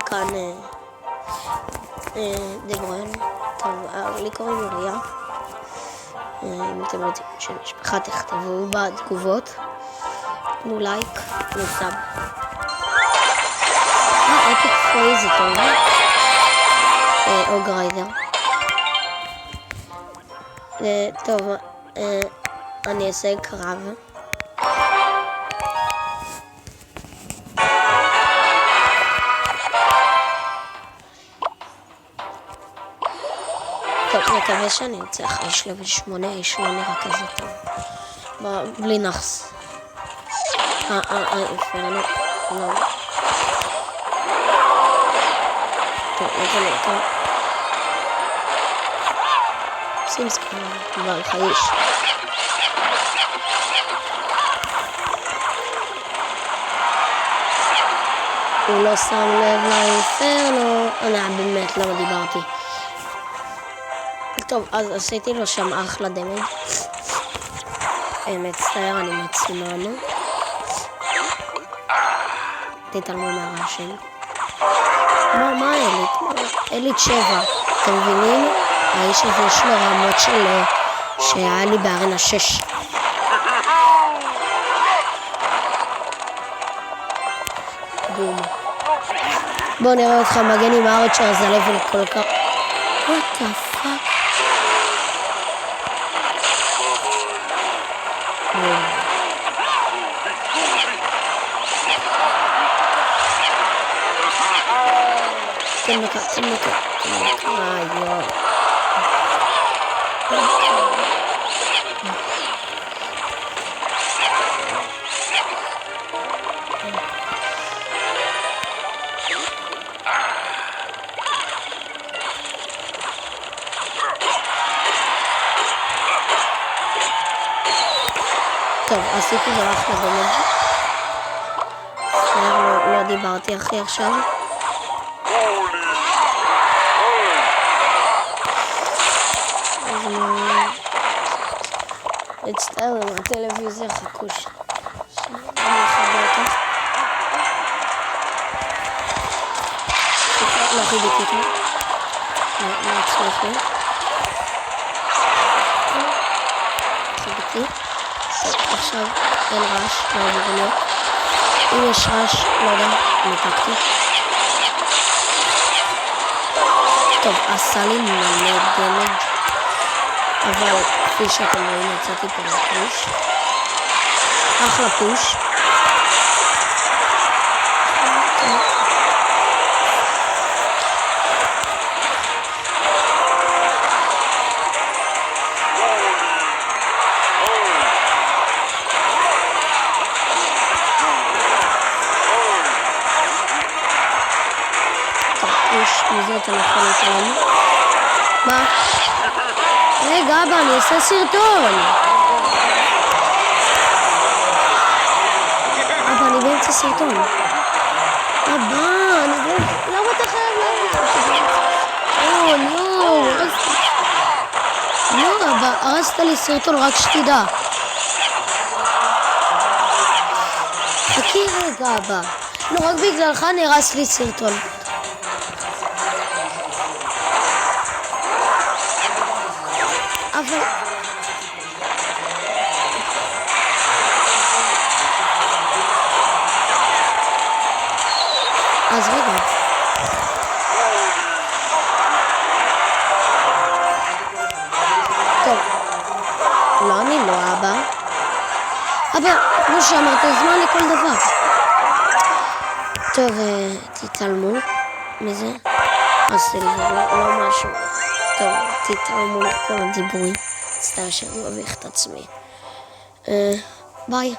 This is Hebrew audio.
שחקן דה ברוין. טוב, לי קוראים אוריה. אם אתם רוצים של משפחה תכתבו בתגובות. תנו לייק וסאב. אפיק פריז זה טוב. או גריידר. טוב, אני אעשה קרב. טוב, מקווה שאני אצא אחרי שלב 8, האיש לא נראה כזה טוב. בלי נחס. אינפרנו. לא. טוב, נתן אותו. שים סקרן, אבל חייש. הוא לא שם לב לאינפרנו. באמת למה דיברתי. טוב, אז עשיתי לו שם אחלה דמג. מצטער, אני מצמנו. תתעלמו מהרעשים. מה אלית? אלית 7. אתם מבינים? האיש הזה יש לו רמות שהיה לי בארנה 6. בום. בואו נראה אותך מגן עם הארצ'ר, זה הלבל כל כך... What the fuck? תן לך. יואו. טוב, עשיתי לו אחלה דמג. לא דיברתי אחי עכשיו. מצטער לי מהטלוויזיה, חכו אני אחבר אותך. לא חיביתי אותי. לא הצליח לי. חיביתי. עכשיו אין רעש, לא אמור להיות. אם יש רעש, לא יודע, ניתקתי. טוב, עשה לי מלא דמג. אבל כפי שאתם רואים, יצאתי פה לפוש. אחלה פוש. מזה אתה יכול להתעלם. מה? רגע אבא, אני אעשה סרטון. אבא, אני באמצע סרטון. אבא, אני באמצע... למה אתה חייב לא, אבא, הרסת לי סרטון, רק שתדע. חכי רגע אבא. לא, רק בגללך נרס לי סרטון. אבל... אז רגע. טוב. לא, אני לא אבא. אבא, כמו שאמרת, זמן לכל דבר. טוב, תתעלמו מזה. עושה לי לא משהו. טוב, תתעלמו לכל הדיבורים. מצטער שאני מביך את עצמי. ביי.